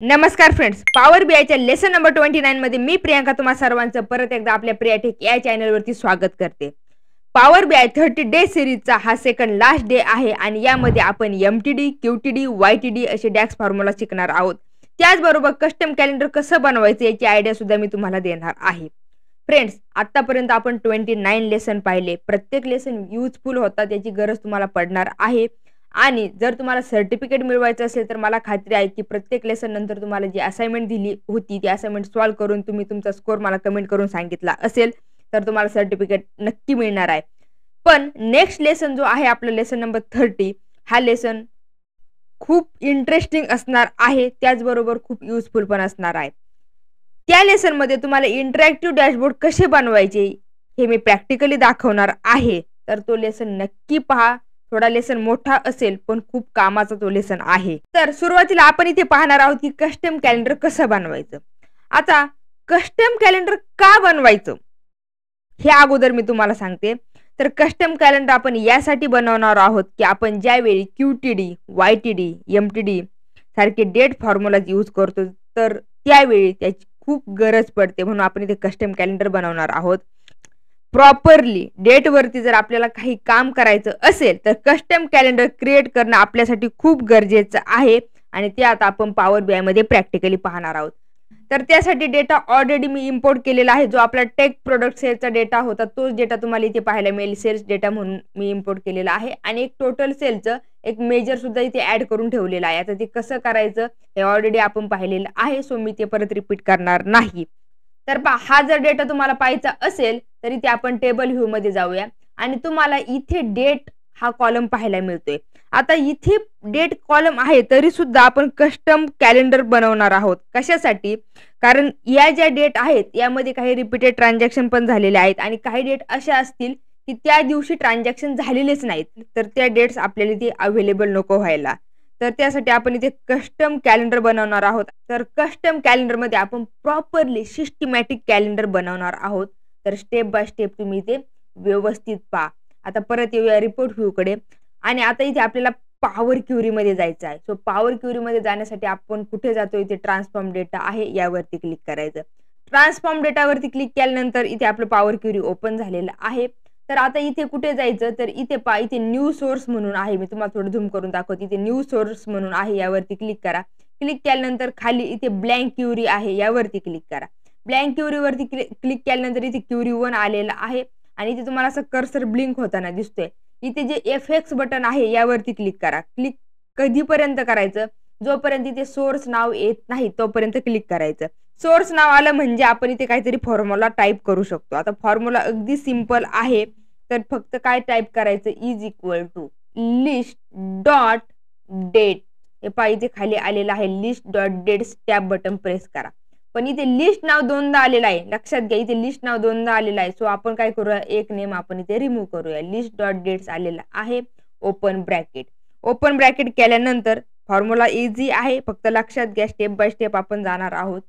नमस्कार friends, power बीआयच्या lesson number 29 मध्ये मी प्रियांका तुम्हा सर्वांचं परत एकदा आपल्या प्रियाटेक या चॅनलवरती स्वागत करते। पॉवर बीआय 30 डे सिरीजचा हा सेकंड लास्ट डे आहे आणि यामध्ये आपण एमटीडी, क्यूटीडी, वायटीडी असे डॅक्स फॉर्म्युला शिकणार आहोत। त्याचबरोबर कस्टम कॅलेंडर कसं बनवायचं याची आयडिया सुद्धा मी तुम्हाला देणार आहे। फ्रेंड्स, आतापर्यंत आपण 29 लेसन पाहिले। प्रत्येक लेसन युजफुल होता, त्याची गरज तुम्हाला पडणार आहे आणि जर तुम्हाला सर्टिफिकेट मिळवायचं असेल तर मला खात्री आहे की प्रत्येक लेसन नंतर तुम्हाला जी असाइनमेंट दिली होती ती असाइनमेंट सॉल्व्ह करून तुम्ही तुमचा स्कोर मला कमेंट करून सांगितला असेल तर तुम्हाला सर्टिफिकेट नक्की मिळणार आहे। पण नेक्स्ट लेसन जो आहे आपला लेसन नंबर 30 हा लेसन खूप इंटरेस्टिंग असणार आहे, त्याचबरोबर खूप युजफुल पण असणार आहे। त्या लेसन मध्ये तुम्हाला इंटरॅक्टिव्ह डॅशबोर्ड कसे बनवायचे हे मी प्रॅक्टिकली दाखवणार आहे, तर तो लेसन नक्की पहा। थोडा लेसन मोठा असेल पण खूप कामाचा तो लेसन आहे। तर सुरुवातीला आपण इथे पाहणार आहोत की कस्टम कॅलेंडर कसं बनवायचं। आता कस्टम कॅलेंडर का बनवायचं हे अगोदर मी तुम्हाला सांगते। तर कस्टम कॅलेंडर आपण यासाठी बनवणार आहोत की आपण ज्यावेळी क्यूटीडी, वायटीडी, एमटीडी सारखे डेट फॉर्म्युला यूज करतो तर त्यावेळी त्याची खूप गरज पडते, म्हणून आपण इथे कस्टम कॅलेंडर बनवणार आहोत। प्रॉपरली डेट वरती जर आपल्याला काही काम करायचं असेल तर कस्टम कॅलेंडर क्रिएट करणं आपल्यासाठी खूप गरजेचं आहे आणि ते आता आपण पॉवर बीआय मध्ये प्रॅक्टिकली पाहणार आहोत। तर त्यासाठी डेटा ऑलरेडी मी इंपोर्ट केलेला आहे, जो आपला टेक प्रोडक्ट सेलचा डेटा होता तोच डेटा तुम्हाला इथे पाहायला मिळेल। सेल्स डेटा म्हणून मी इंपोर्ट केलेला आहे आणि एक टोटल सेलचं एक मेजर सुद्धा इथे ऍड करून ठेवलेलं आहे। आता ते कसं करायचं हे ऑलरेडी आपण पाहिलेलं आहे, सो मी ते परत रिपीट करणार नाही। तर हा जर डेटा तुम्हाला पाहायचा असेल तर इथे आपण टेबल व्ह्यू मध्ये जाऊया आणि तुम्हाला इथे डेट हा कॉलम पाहायला मिळतोय। आता इथे डेट कॉलम आहे तरी सुद्धा आपण कस्टम कॅलेंडर बनवणार आहोत। कशासाठी? कारण या ज्या डेट आहेत यामध्ये काही रिपीटेड ट्रान्झॅक्शन पण झालेले आहेत आणि काही डेट अशा असतील की त्या दिवशी ट्रान्झॅक्शन झालेलेच नाहीत, तर त्या डेट्स आपल्याला इथे अवेलेबल नको व्हायला। तर त्यासाठी आपण इथे कस्टम कॅलेंडर बनवणार आहोत। तर कस्टम कॅलेंडर मध्ये आपण प्रॉपरली सिस्टमॅटिक कॅलेंडर बनवणार आहोत। तर स्टेप बाय स्टेप तुम्ही इथे व्यवस्थित पहा। आता परत येऊया रिपोर्ट व्ह्यू कडे आणि आता इथे आपल्याला पॉवर क्युरी मध्ये जायचं आहे। सो पॉवर क्युरी मध्ये जाण्यासाठी आपण कुठे जातो, इथे ट्रान्सफॉर्म डेटा आहे यावरती क्लिक करायचं। ट्रान्सफॉर्म डेटावरती क्लिक केल्यानंतर इथे आपलं पॉवर क्युरी ओपन झालेलं आहे। तर आता इथे कुठे जायचं, तर इथे पहा, इथे न्यू सोर्स म्हणून आहे। मी तुम्हाला थोडं झूम करून दाखवते। इथे न्यू सोर्स म्हणून आहे, यावरती क्लिक करा। क्लिक केल्यानंतर खाली इथे ब्लँक क्युरी आहे, यावरती क्लिक करा। ब्लँक क्युरी वरती क्लिक केल्यानंतर इथे क्युरी 1 आलेला आहे आणि इथे तुम्हाला असं कर्सर ब्लिंक होताना दिसतोय। इथे जे एफएक्स बटन आहे यावरती क्लिक करा। क्लिक कधीपर्यंत करायचं, जोपर्यंत इथे सोर्स नाव येत नाही तोपर्यंत क्लिक करायचं। सोर्स नाव आलं म्हणजे आपण इथे काहीतरी फॉर्म्युला टाईप करू शकतो। आता फॉर्म्युला अगदी सिंपल आहे, तर फक्त काय टाईप करायचं, is equal to list dot date. हे पहा इथे खाली आलेलं आहे list dot dates, tab button press करा। पण इथे लिस्ट नाव दोनदा आलेलं आहे, लक्षात घ्या इथे लिस्ट नाव दोनदा आलेलं आहे। सो आपण काय करूया, एक नेम आपण इथे रिमूव्ह करूया। लिस्ट डॉट डेट्स आलेला आहे, ओपन ब्रॅकेट। ओपन ब्रॅकेट केल्यानंतर फॉर्म्युला इझी आहे, फक्त लक्षात घ्या स्टेप बाय स्टेप आपण जाणार आहोत।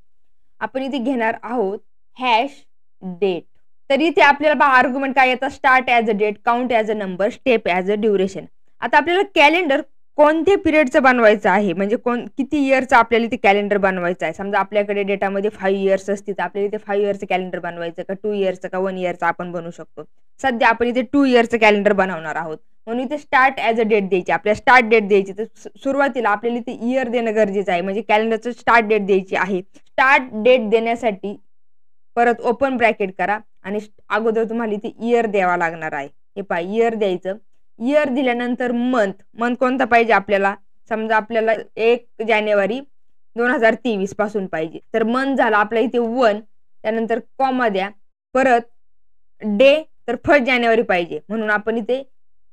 आपण इथे घेणार आहोत हॅश डेट। तर इथे आपल्याला आर्ग्युमेंट काय येतात, start as a date, count as a number, step as a duration. आता आपल्याला कॅलेंडर कोणत्या पिरियडचं बनवायचं आहे, म्हणजे किती इयरचं आपल्याला इथे कॅलेंडर बनवायचं आहे। समजा आपल्याकडे डेटामध्ये 5 इयर्स असतील तर आपल्याला इथे 5 इयर्सचं कॅलेंडर बनवायचं का 2 इयर्सचं का 1 इयरचं आपण बनवू शकतो। सध्या आपण इथे 2 इयरचं कॅलेंडर बनवणार आहोत, म्हणून इथे स्टार्ट ॲज अ डेट द्यायची, आपल्याला स्टार्ट डेट द्यायची। तर सुरुवातीला आपल्याला इथे इयर देणं गरजेचं आहे, म्हणजे कॅलेंडरचं स्टार्ट डेट द्यायची आहे। स्टार्ट डेट देण्यासाठी परत ओपन ब्रॅकेट करा आणि अगोदर तुम्हाला इथे इयर द्यावा लागणार आहे। हे पहा इयर द्यायचं। इयर दिल्यानंतर मंथ कोणता पाहिजे आपल्याला, समजा आपल्याला 1 जानेवारी 2023 पासून पाहिजे, तर मंथ झाला आपल्या इथे 1, त्यानंतर कॉमा द्या, परत डे, तर 1 जानेवारी पाहिजे म्हणून आपण इथे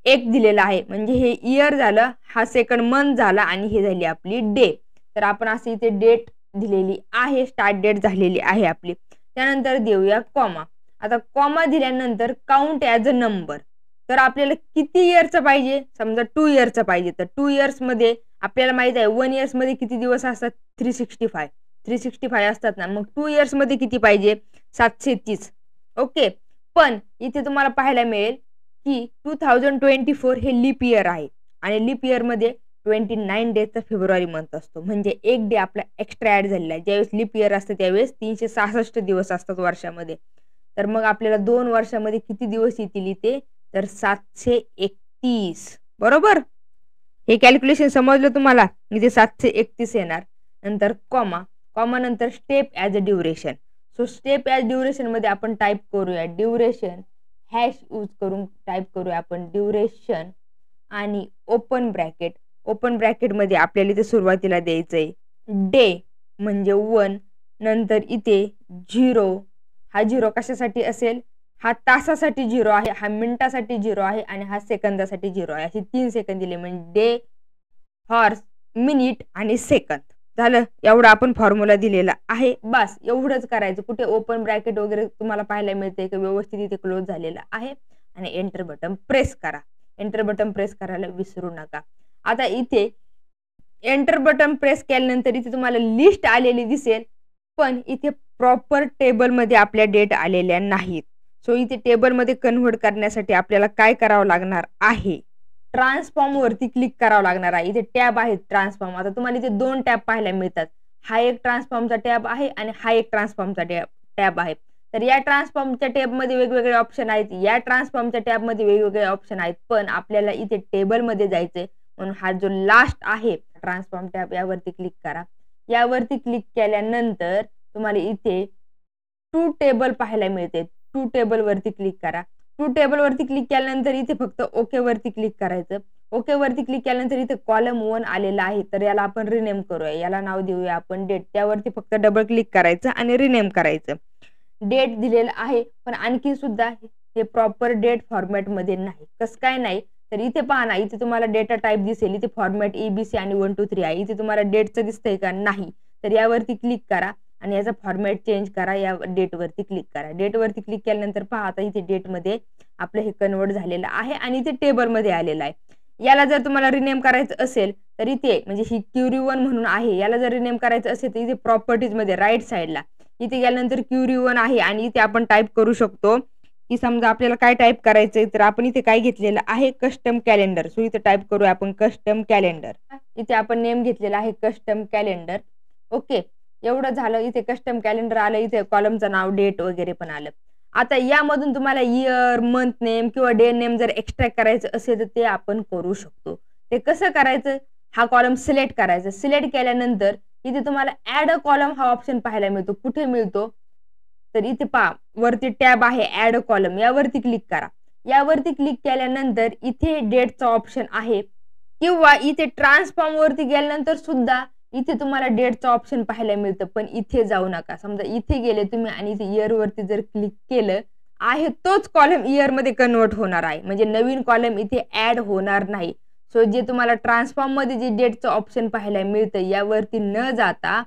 1 दिलेला आहे, म्हणजे हे इयर झालं, हा सेकंड मंथ झाला आणि हे झाली आपली डे। तर आपण असं इथे डेट दिलेली आहे, स्टार्ट डेट झालेली आहे आपली। त्यानंतर देऊया कॉमा। आता कॉमा दिल्यानंतर काउंट ॲज अ नंबर, तर आपल्याला किती इयरचं पाहिजे, समजा 2 इयरचं पाहिजे, तर 2 इयर्स मध्ये आपल्याला माहित आहे 1 इयर्स मध्ये किती दिवस असतात, 365 असतात ना, मग 2 इयर्स मध्ये किती पाहिजे, 730। ओके, पण इथे तुम्हाला पाहायला मिळेल की 2024 हे लीप इयर आहे आणि लीप इयर मध्ये 29 डेजचा फेब्रुवारी मंथ असतो. म्हणजे एक डे आपला एक्स्ट्रा ऍड झालेला आहे. ज्यावेळेस लीप इयर असते त्यावेळेस 366 दिवस असतात वर्षामध्ये. तर मग आपल्याला 2 वर्षामध्ये किती दिवस येतील इथे, तर 731. बरोबर. हे कॅल्क्युलेशन समजलं तुम्हाला. इथे 731 येणार. नंतर कॉमा, कॉमा नंतर step as a duration. So step as duration मध्ये आपण टाईप करूया ड्युरेशन, हॅश यूज करून टाईप करूया आपण ड्युरेशन आणि ओपन ब्रॅकेट. ओपन ब्रॅकेट मध्ये आपल्याला इथे सुरुवातीला द्यायचंय डे म्हणजे 1, नंतर इथे 0. हा 0 कशासाठी असेल, हा तासासाठी 0 आहे, हा मिनिटासाठी 0 आहे आणि हा सेकंदासाठी 0 आहे. असे 3 सेकंद दिले म्हणजे डे, हॉर्स, मिनिट आणि सेकंद. झालं. एवढा आपण फॉर्म्युला दिलेला आहे. बस एवढंच करायचं. कुठे ओपन ब्रॅकेट वगैरे तुम्हाला पाहायला मिळते की व्यवस्थित इथे क्लोज झालेला आहे आणि एंटर बटन प्रेस करा. एंटर बटन प्रेस करायला विसरू नका. आता इथे एंटर बटन प्रेस केल्यानंतर इथे तुम्हाला लिस्ट आलेली दिसेल, पण इथे प्रॉपर टेबलमध्ये आपल्या डेट आलेल्या नाहीत. सो इथे टेबलमध्ये कन्व्हर्ट करण्यासाठी आपल्याला काय करावं लागणार आहे, ट्रान्सफॉर्म वरती क्लिक करावं लागणार आहे. इथे टॅब आहेत ट्रान्सफॉर्म. आता तुम्हाला इथे 2 टॅब पाहायला मिळतात. हा एक ट्रान्सफॉर्मचा टॅब आहे आणि हा एक ट्रान्सफॉर्मचा टॅब आहे. तर या ट्रान्सफॉर्मच्या टॅबमध्ये वेगवेगळे ऑप्शन आहेत, या ट्रान्सफॉर्मच्या टॅबमध्ये वेगवेगळे ऑप्शन आहेत, पण आपल्याला इथे टेबलमध्ये जायचंय म्हणून हा जो लास्ट आहे ट्रान्सफॉर्म टॅब यावरती क्लिक करा. यावरती क्लिक केल्यानंतर तुम्हाला इथे टू टेबल पाहायला मिळते. टू टेबल वरती क्लिक करा. टू टेबल वरती क्लिक केल्यानंतर इथे फक्त ओके वरती क्लिक करायचं. ओके वरती क्लिक केल्यानंतर इथे कॉलम 1 आलेला आहे, तर याला आपण रिनेम करूया. याला नाव देऊया आपण डेट. त्यावरती फक्त डबल क्लिक करायचं आणि रिनेम करायचं. डेट दिलेलं आहे, पण आणखी सुद्धा हे प्रॉपर डेट फॉर्मॅट मध्ये नाही. कसं काय नाही, तर इथे पहा ना, इथे तुम्हाला डेटा टाईप दिसेल. इथे फॉर्मॅट EBC आणि 1 2 3 आहे. इथे तुम्हाला डेटचं दिसतंय का, नाही. तर यावरती क्लिक करा आणि याचा फॉर्मॅट चेंज करा. या डेट वरती क्लिक करा. डेट वरती क्लिक केल्यानंतर पहा आता इथे डेट मध्ये आपलं हे कन्वर्ट झालेलं आहे आणि इथे टेबल मध्ये आलेलं आहे. याला जर तुम्हाला रिनेम करायचं असेल तर इथे म्हणजे ही क्युरी 1 म्हणून आहे, याला जर रिनेम करायचं असेल तर इथे प्रॉपर्टीज मध्ये राईट साईडला इथे गेल्यानंतर क्युरी 1 आहे आणि इथे आपण टाईप करू शकतो की समजा आपल्याला काय टाईप करायचंय, तर आपण इथे काय घेतलेलं आहे, कस्टम कॅलेंडर. सो इथे टाईप करूया आपण कस्टम कॅलेंडर. इथे आपण नेम घेतलेला आहे कस्टम कॅलेंडर. ओके, एवढं झालं. इथे कस्टम कॅलेंडर आलं, इथे कॉलमचं नाव, डेट वगैरे पण आलं. आता यामधून तुम्हाला इयर, मंथ नेम किंवा डे नेम जर एक्स्ट्रॅक्ट करायचं असेल तर ते आपण करू शकतो. ते कसं करायचं, हा कॉलम सिलेक्ट करायचा. सिलेक्ट केल्यानंतर इथे तुम्हाला ऍड अ कॉलम हा ऑप्शन पाहायला मिळतो. कुठे मिळतो, तर इथे पहा वरती टॅब आहे ऍड अ कॉलम, यावरती क्लिक करा. यावरती क्लिक केल्यानंतर इथे डेटचा ऑप्शन आहे किंवा इथे ट्रान्सफॉर्म वरती गेल्यानंतर सुद्धा इथे तुम्हाला डेटचं ऑप्शन पाहायला मिळतं. पण इथे जाऊ नका. समजा इथे गेले तुम्ही आणि इथे इयर वरती जर क्लिक केलं आहे, तोच कॉलम इयर मध्ये कन्वर्ट होणार आहे, म्हणजे नवीन कॉलम इथे ऍड होणार नाही. सो जे तुम्हाला ट्रान्सफॉर्म मध्ये जे डेटचं ऑप्शन पाहायला मिळतं यावरती न जाता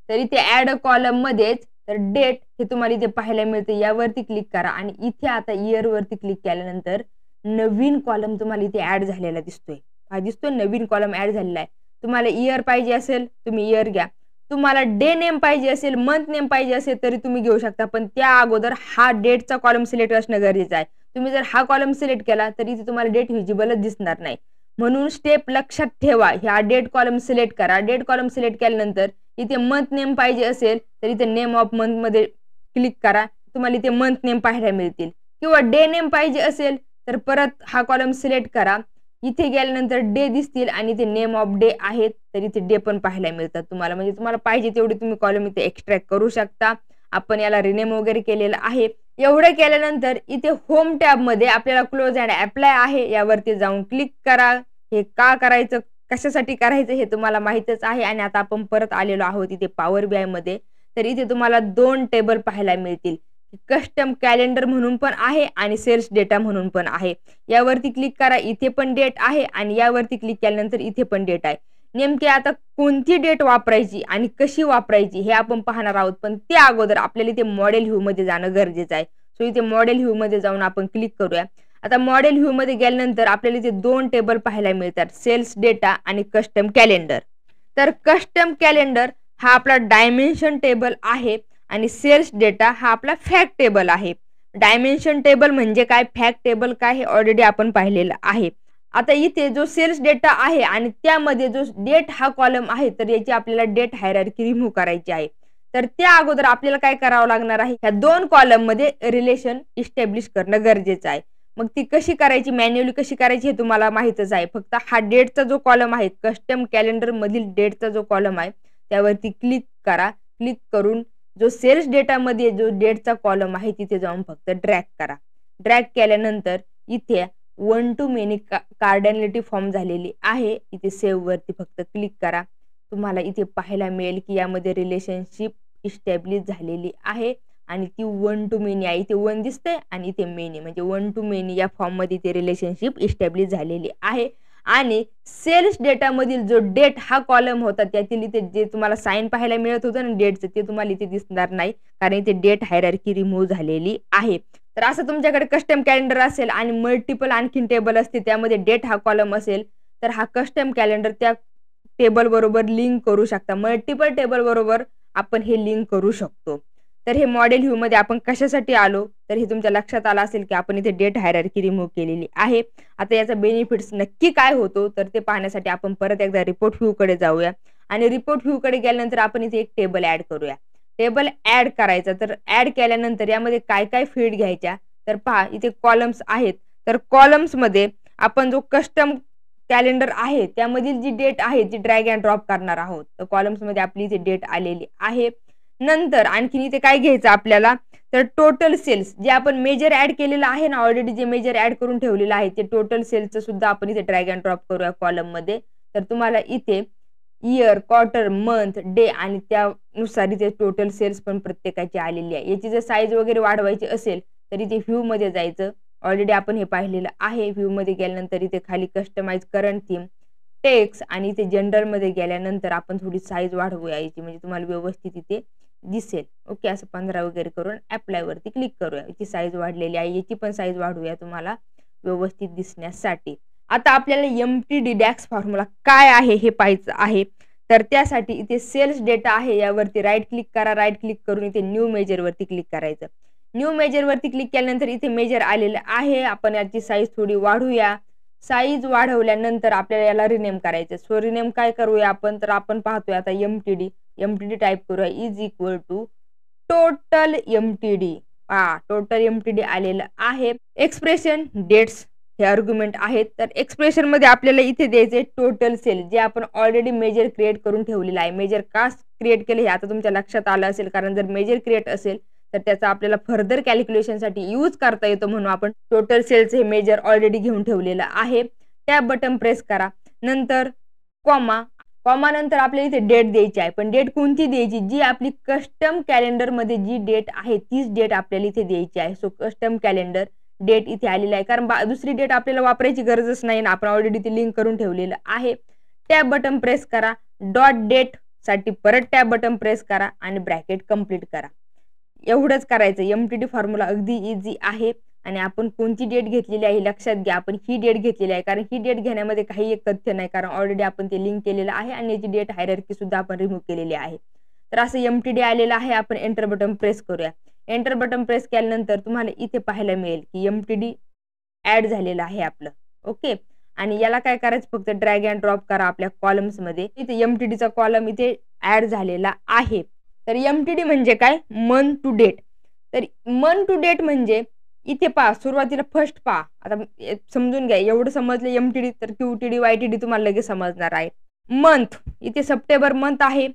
तर इथे ऍड अ कॉलम मध्येच तर डेट हे तुम्हाला इथे पाहायला मिळतं. यावरती क्लिक करा आणि इथे आता इयर वरती क्लिक केल्यानंतर नवीन कॉलम तुम्हाला इथे ऍड झालेला दिसतोय. हा दिसतोय नवीन कॉलम ऍड झालेला आहे. तुम्हाला इयर पाहिजे असेल तुम्ही इयर घ्या. तुम्हाला डे नेम पाहिजे असेल, मंथ नेम पाहिजे असेल तरी तुम्ही घेऊ शकता, पण त्या अगोदर हा डेटचा कॉलम सिलेक्ट असणं गरजेचं आहे. तुम्ही जर हा कॉलम सिलेक्ट केला तर इथे तुम्हाला डेट व्हिजिबलच दिसणार नाही. म्हणून स्टेप लक्षात ठेवा. ह्या डेट कॉलम सिलेक्ट करा. डेट कॉलम सिलेक्ट केल्यानंतर इथे मंथ नेम पाहिजे असेल तर इथे नेम ऑफ मंथ मध्ये क्लिक करा. तुम्हाला इथे मंथ नेम पाहायला मिळतील. किंवा डे नेम पाहिजे असेल तर परत हा कॉलम सिलेक्ट करा. इथे गेल्यानंतर डे दिसतील आणि इथे नेम ऑफ डे आहेत तर इथे डे पण पाहायला मिळतात तुम्हाला. म्हणजे तुम्हाला पाहिजे तेवढे तुम्ही कॉलम इथे एक्स्ट्रॅक्ट करू शकता. आपण याला रिनेम वगैरे केलेलं आहे. एवढं केल्यानंतर इथे होम टॅब मध्ये आपल्याला क्लोज अँड अप्लाय आहे, यावरती जाऊन क्लिक करा. हे का करायचं, कशासाठी करायचं हे तुम्हाला माहितच आहे. आणि आता आपण परत आलेलो आहोत इथे पॉवर BI मध्ये. तर इथे तुम्हाला 2 टेबल पाहायला मिळतील. कस्टम कॅलेंडर म्हणून पण आहे आणि सेल्स डेटा म्हणून पण आहे. यावरती क्लिक करा. इथे पण डेट आहे आणि यावरती क्लिक केल्यानंतर इथे पण डेट आहे. नेमकी आता कोणती डेट वापरायची आणि कशी वापरायची हे आपण पाहणार आहोत, पण त्या अगोदर आपल्याला इथे मॉडेल व्ह्यू मध्ये जाणं गरजेचं आहे. सो इथे मॉडेल व्ह्यू मध्ये जाऊन आपण क्लिक करूया. आता मॉडेल व्ह्यू मध्ये गेल्यानंतर आपल्याला इथे 2 टेबल पाहायला मिळतात, सेल्स डेटा आणि कस्टम कॅलेंडर. तर कस्टम कॅलेंडर हा आपला डायमेन्शन टेबल आहे आणि सेल्स डेटा हा आपला फॅक्ट टेबल आहे. डायमेन्शन टेबल म्हणजे काय, फॅक्ट टेबल काय हे ऑलरेडी आपण पाहिलेलं आहे. आता इथे जो सेल्स डेटा आहे आणि त्यामध्ये जो डेट हा कॉलम आहे, तर याची आपल्याला डेट हायरार्की रिमूव्ह करायची आहे. तर त्या अगोदर आपल्याला काय करावं लागणार आहे, ह्या 2 कॉलम मध्ये रिलेशन इस्टॅब्लिश करणं गरजेचं आहे. मग ती कशी करायची, मॅन्युअली कशी करायची हे तुम्हाला माहितच आहे. फक्त हा डेटचा जो कॉलम आहे, कस्टम कॅलेंडर मधील डेटचा जो कॉलम आहे त्यावरती क्लिक करा. क्लिक करून जो सेल्स डेटामध्ये जो डेटचा कॉलम आहे तिथे जाऊन फक्त ड्रॅग करा. ड्रॅग केल्यानंतर इथे 1 to many कार्डिनॅलिटी फॉर्म झालेली आहे. इथे सेव्ह वरती फक्त क्लिक करा. तुम्हाला इथे पाहायला मिळेल की यामध्ये रिलेशनशिप इस्टॅब्लिश झालेली आहे आणि ती 1 to many आहे. इथे 1 दिसतंय आणि इथे मेनी म्हणजे 1 to many या फॉर्म मध्ये इथे रिलेशनशिप इस्टॅब्लिश झालेली आहे. आणि सेल्स डेटा मधील जो डेट हा कॉलम होता त्यातील इथे जे तुम्हाला साइन पाहायला मिळत होतं ना डेटचं, ते तुम्हाला इथे दिसणार नाही, कारण इथे डेट हायरार्की रिमूव्ह झालेली आहे. तर असं तुमच्याकडे कस्टम कॅलेंडर असेल आणि मल्टिपल आणखीन टेबल असते त्यामध्ये डेट हा कॉलम असेल, तर हा कस्टम कॅलेंडर त्या टेबल बरोबर लिंक करू शकता. मल्टिपल टेबल बरोबर आपण हे लिंक करू शकतो. तर हे मॉडेल व्ह्यू मध्ये आपण कशासाठी आलो, तर हे तुमच्या लक्षात आलं असेल की आपण इथे डेट हायरार्की रिमूव्ह केलेली आहे. आता याचा बेनिफिट्स नक्की काय होतो तर ते पाहण्यासाठी आपण परत एकदा रिपोर्ट व्ह्यू कडे जाऊया. आणि रिपोर्ट व्ह्यू कडे गेल्यानंतर आपण इथे एक टेबल ऍड करूया. टेबल ऍड करायचा, तर ऍड केल्यानंतर यामध्ये काय काय फील्ड घ्यायच्या, तर पहा इथे कॉलम्स आहेत. तर कॉलम्स मध्ये आपण जो कस्टम कॅलेंडर आहे त्यामधील जी डेट आहे ती ड्रॅग अँड ड्रॉप करणार आहोत. तर कॉलम्स मध्ये आपली इथे डेट आलेली आहे. नंतर आणखीन इथे काय घ्यायचं आपल्याला, तर टोटल सेल्स जे आपण मेजर ऍड केलेलं आहे ना, ऑलरेडी जे मेजर ऍड करून ठेवलेलं आहे ते टोटल सेल्सचं सुद्धा आपण इथे ड्रॅग अँड ड्रॉप करूया कॉलम मध्ये. तर तुम्हाला इथे इयर, क्वार्टर, मंथ, डे आणि त्यानुसार इथे टोटल सेल्स पण प्रत्येकाची आलेली आहे. याची जर साईज वगैरे वाढवायची असेल तर इथे व्ह्यू मध्ये जायचं. ऑलरेडी आपण हे पाहिलेलं आहे. व्ह्यू मध्ये गेल्यानंतर इथे खाली कस्टमाइज करंट थीम, टेक्स्ट आणि इथे जनरल मध्ये गेल्यानंतर आपण थोडी साईज वाढवूया याची, म्हणजे तुम्हाला व्यवस्थित इथे दिसेल. ओके, असं 15 वगैरे करून अप्लाय वरती क्लिक करूया. याची साईज वाढलेली आहे, याची पण साईज वाढवूया तुम्हाला व्यवस्थित दिसण्यासाठी. आता आपल्याला एमटीडी डॅक्स फॉर्म्युला काय आहे हे पाहायचं आहे. तर त्यासाठी इथे सेल्स डेटा आहे यावरती राईट क्लिक करा. राईट क्लिक करून इथे न्यू मेजर वरती क्लिक करायचं. न्यू मेजर वरती क्लिक केल्यानंतर इथे मेजर आलेलं आहे. आपण याची साईज थोडी वाढवूया. साईज वाढवल्यानंतर आपल्याला याला रिनेम करायचं. सो रिनेम काय करूया आपण, तर आपण पाहतोय आता एमटीडी टाइप करूया is equal to total MTD. Total MTD आलेलं आहे. एक्सप्रेशन डेट्स हे आर्ग्युमेंट आहेत. तर एक्सप्रेशन मध्ये आपल्याला इथे द्यायचे टोटल सेल जे आपण ऑलरेडी मेजर क्रिएट करून ठेवलेलं आहे. मेजर का क्रिएट केले हे आता तुमच्या लक्षात आलं असेल, कारण जर मेजर क्रिएट असेल तर त्याचा आपल्याला फर्दर कॅल्क्युलेशनसाठी यूज करता येतो, म्हणून आपण टोटल सेलचे हे मेजर ऑलरेडी घेऊन ठेवलेलं आहे. टॅब बटन प्रेस करा. नंतर कॉमा नंतर आपल्याला इथे डेट द्यायची आहे. पण डेट कोणती द्यायची, जी आपली कस्टम कॅलेंडर मध्ये जी डेट आहे तीच डेट आपल्याला इथे द्यायची आहे. सो कस्टम कॅलेंडर डेट इथे आलेला आहे, कारण दुसरी डेट आपल्याला वापरायची गरजच नाही ना, आपण ऑलरेडी ती लिंक करून ठेवलेलं आहे. टॅब बटन प्रेस करा. डॉट डेट साठी परत टॅब बटन प्रेस करा आणि ब्रॅकेट कंप्लीट करा. एवढंच करायचं. एमटीडी फॉर्म्युला अगदी इझी आहे. आणि आपण कोणती डेट घेतलेली आहे लक्षात घ्या. आपण ही डेट घेतलेली आहे, कारण ही डेट घेण्यामध्ये काही एक तथ्य नाही, कारण ऑलरेडी आपण ते लिंक केलेलं आहे आणि याची डेट हायरार्की सुद्धा आपण रिमूव्ह केलेली आहे. तर असं एमटीडी आलेलं आहे. आपण एंटर बटन प्रेस करूया. एंटर बटन प्रेस केल्यानंतर तुम्हाला इथे पाहायला मिळेल की एमटीडी ऍड झालेलं आहे आपलं. ओके, आणि याला काय करायचं, फक्त ड्रॅग अँड ड्रॉप करा आपल्या कॉलम्स मध्ये. इथे एमटीडीचा कॉलम इथे ऍड झालेला आहे. तर एमटीडी म्हणजे काय, मंथ टू डेट. तर मंथ टू डेट म्हणजे इथे पहा, सुरुवातीला फर्स्ट पहा. आता समजून घ्या, एवढं समजलं एमटीडी तर क्यूटीडी वायटीडी तुम्हाला लगेच समजणार आहे. मंथ इथे सप्टेंबर मंथ आहे,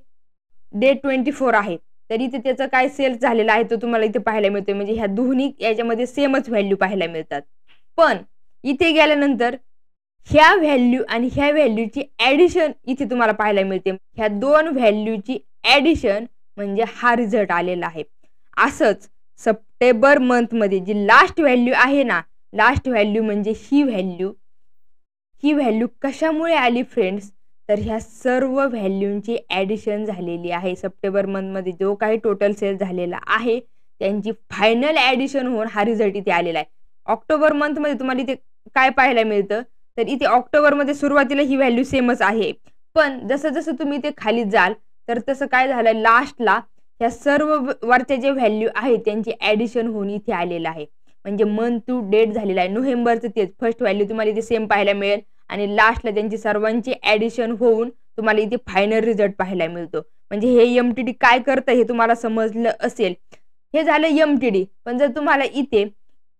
डेट 24 आहे. तर इथे त्याचं काय सेल्स झालेला आहे तो तुम्हाला इथे पाहायला मिळतोय. म्हणजे ह्या दोन्ही याच्यामध्ये सेमच व्हॅल्यू पाहायला मिळतात. पण इथे गेल्यानंतर ह्या व्हॅल्यू आणि ह्या व्हॅल्यूची ऍडिशन इथे तुम्हाला पाहायला मिळते. ह्या दोन व्हॅल्यूची ऍडिशन म्हणजे हा रिझल्ट आलेला आहे. असंच सप्टेंबर मंथ मध्ये जी लास्ट व्हॅल्यू आहे ना, लास्ट व्हॅल्यू म्हणजे ही व्हॅल्यू कशामुळे आली फ्रेंड्स, तर ह्या सर्व व्हॅल्यूंची ऍडिशन झालेली आहे. सप्टेंबर मंथ मध्ये जो काही टोटल सेल झालेला आहे त्यांची फायनल ऍडिशन होऊन हा रिझल्ट इथे आलेला आहे. ऑक्टोबर मंथ मध्ये तुम्हाला इथे काय पाहायला मिळतं, तर इथे ऑक्टोबर मध्ये सुरुवातीला ही व्हॅल्यू सेमच आहे, पण जसं जसं तुम्ही इथे खाली जाल तर तसं काय झालं, लास्टला ह्या सर्व वरच्या जे व्हॅल्यू आहेत त्यांची ऍडिशन होऊन इथे आलेलं आहे. म्हणजे मंथ टू डेट झालेला आहे नोव्हेंबरचं तेच फर्स्ट व्हॅल्यू तुम्हाला इथे सेम पाहायला मिळेल आणि लास्टला त्यांची सर्वांची ॲडिशन होऊन तुम्हाला इथे फायनल रिझल्ट पाहायला मिळतो. म्हणजे हे MTD काय करतं हे तुम्हाला समजलं असेल. हे झालं MTD. पण जर तुम्हाला इथे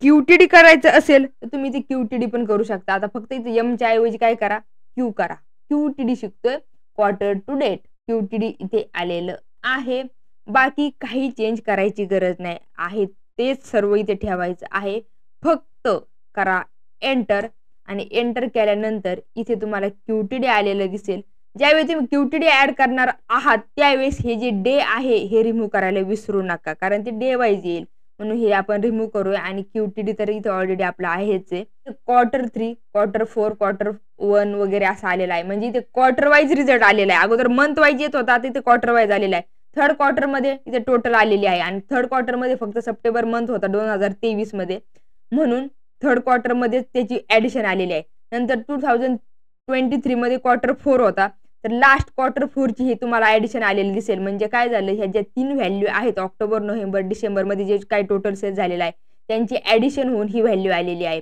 QTD करायचं असेल तर तुम्ही इथे QTD पण करू शकता. आता फक्त इथे M च्या ऐवजी काय करा, Q करा. QTD शिकतोय क्वार्टर टू डेट. QTD इथे आलेलं आहे. बाकी काही चेंज करायची गरज नाही आहे, तेच सर्व इथे ठेवायचं आहे. फक्त करा एंटर आणि एंटर केल्यानंतर इथे तुम्हाला QTD आलेलं दिसेल. ज्यावेळी तुम्ही QTD ऍड करणार आहात त्यावेळेस हे जे डे आहे हे रिमूव्ह करायला विसरू नका, कारण ते डे वाईज येईल. म्हणून हे आपण रिमूव्ह करूया आणि QTD तर इथे ऑलरेडी आपला आहेच आहे. क्वार्टर 3, क्वार्टर 4, क्वार्टर 1 वगैरे असं आलेलं आहे. म्हणजे इथे क्वार्टर वाईज रिझल्ट आलेला आहे. अगोदर मंथ वाईज येत होता, तिथे क्वार्टर वाईज आलेला आहे. थर्ड क्वार्टर मध्ये इथे टोटल आलेली आहे आणि थर्ड क्वार्टर मध्ये फक्त सप्टेंबर मंथ होता 2023 मध्ये, म्हणून थर्ड क्वार्टर मध्ये त्याची ऍडिशन आलेली आहे. नंतर 2023 मध्ये क्वार्टर 4 होता, तर लास्ट क्वार्टर 4 ची ही तुम्हाला ऍडिशन आलेली दिसेल. म्हणजे काय झालं, ह्या ज्या 3 व्हॅल्यू आहेत ऑक्टोबर, नोव्हेंबर, डिसेंबर मध्ये जे काय टोटल सेल झालेला आहे त्यांची ऍडिशन होऊन ही व्हॅल्यू आलेली आहे.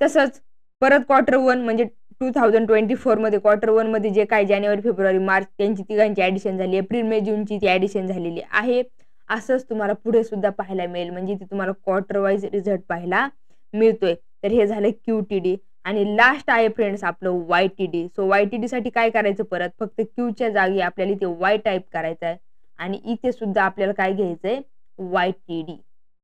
तसंच परत क्वार्टर 1 म्हणजे 2024 मध्ये क्वार्टर 1 मध्ये जे काय जानेवारी, फेब्रुवारी, मार्च त्यांची तिघांची ऍडिशन झाली, एप्रिल, मे, जूनची ती ऍडिशन झालेली आहे. असंच तुम्हाला पुढे सुद्धा पाहायला मिळेल. म्हणजे इथे तुम्हाला क्वार्टर वाईज रिझल्ट पाहायला मिळतोय. तर हे झालं QTD आणि लास्ट आहे फ्रेंड्स आपलं YTD. सो YTD साठी काय करायचं, परत फक्त Qच्या जागी आपल्याला इथे Y टाईप करायचं आहे आणि इथे सुद्धा आपल्याला काय घ्यायचंय, YTD.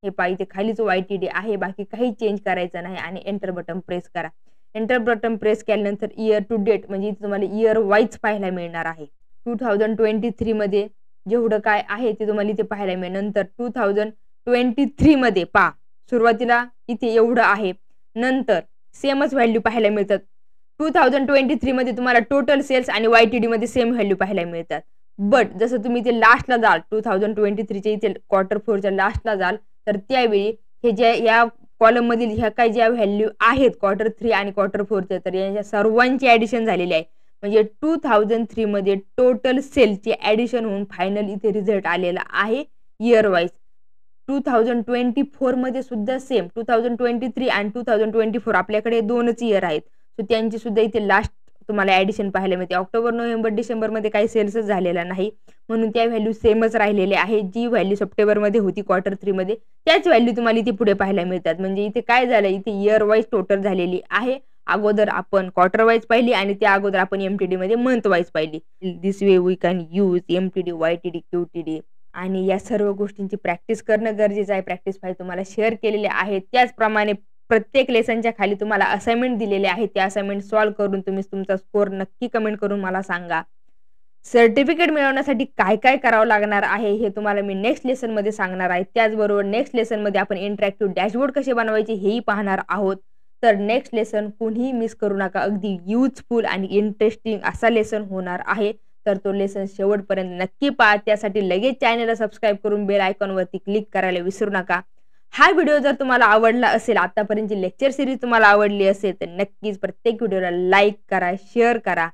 हे पहा इथे खालीच YTD आहे, बाकी काही चेंज करायचं नाही आणि एंटर बटन प्रेस करा. एंटर बटन प्रेस केल्यानंतर इयर टू डेट म्हणजे इथे तुम्हाला इयर वाईज पाहायला मिळणार आहे. 2023 मध्ये जेवढं काय आहे ते तुम्हाला इथे पाहायला मिळेल. नंतर 2023 मध्ये पहा सुरुवातीला इथे एवढं आहे, नंतर सेमच व्हॅल्यू पाहायला मिळतात. 2023 मध्ये तुम्हाला टोटल सेल्स आणि YTD मध्ये सेम व्हॅल्यू पाहायला मिळतात. बट जसं तुम्ही इथे लास्टला जाल 2023 च्या इथे क्वार्टर 4 च्या लास्टला जाल तर त्यावेळी हे जे या कॉलम मधील ह्या काही ज्या व्हॅल्यू आहेत क्वार्टर 3 आणि क्वार्टर 4 च्या, तर यांच्या सर्वांची ऍडिशन झालेली आहे. म्हणजे 2003 मध्ये टोटल सेलची ऍडिशन होऊन फायनल इथे रिझल्ट आलेला आहे इयर वाईज. 2024 मध्ये सुद्धा सेम 2023 आणि 2024 आपल्याकडे 2च इयर आहेत. सो त्यांची सुद्धा इथे लास्ट तुम्हाला ऍडिशन पाहायला मिळते. ऑक्टोबर, नोव्हेंबर, डिसेंबर मध्ये काही सेल्सच झालेला नाही, म्हणून त्या व्हॅल्यू सेमच राहिलेले आहे. जी व्हॅल्यू सप्टेंबर मध्ये होती क्वार्टर 3 मध्ये त्याच व्हॅल्यू तुम्हाला इथे पुढे पाहायला मिळतात. म्हणजे इथे काय झालं, इथे इयर वाईज टोटल झालेली आहे. अगोदर आपण क्वार्टर वाईज पाहिली आणि त्या अगोदर आपण MTD मध्ये मंथ वाईज पाहिली. This way we can use MTD, YTD, QTD आणि या सर्व गोष्टींची प्रॅक्टिस करणं गरजेचं आहे. प्रॅक्टिस फाईल तुम्हाला शेअर केलेले आहे. त्याचप्रमाणे प्रत्येक लेसनच्या खाली तुम्हाला असाइनमेंट दिलेले आहे. त्या असाइनमेंट सॉल्व्ह करून तुम्ही तुमचा स्कोर नक्की कमेंट करून मला सांगा. सर्टिफिकेट मिळवण्यासाठी काय काय करावं लागणार आहे हे तुम्हाला मी नेक्स्ट लेसन मध्ये सांगणार आहे. त्याचबरोबर नेक्स्ट लेसन मध्ये आपण इंटरॅक्टिव्ह डॅशबोर्ड कसे बनवायचे हेही पाहणार आहोत. तर नेक्स्ट लेसन कोणीही मिस करू नका. अगदी युजफुल आणि इंटरेस्टिंग असा लेसन होणार आहे. तर तो लेसन शेवटपर्यंत नक्की पहा. त्यासाठी लगेच चॅनलला सबस्क्राईब करून बेल आयकॉनवरती क्लिक करायला विसरू नका. हा व्हिडिओ जर तुम्हाला आवडला असेल, आतापर्यंतची लेक्चर सिरीज तुम्हाला आवडली असेल तर नक्कीच प्रत्येक व्हिडिओला लाईक करा, शेअर करा.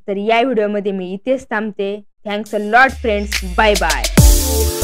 तर या व्हिडिओमध्ये मी इथेच थांबते. Thanks a lot friends. Bye bye.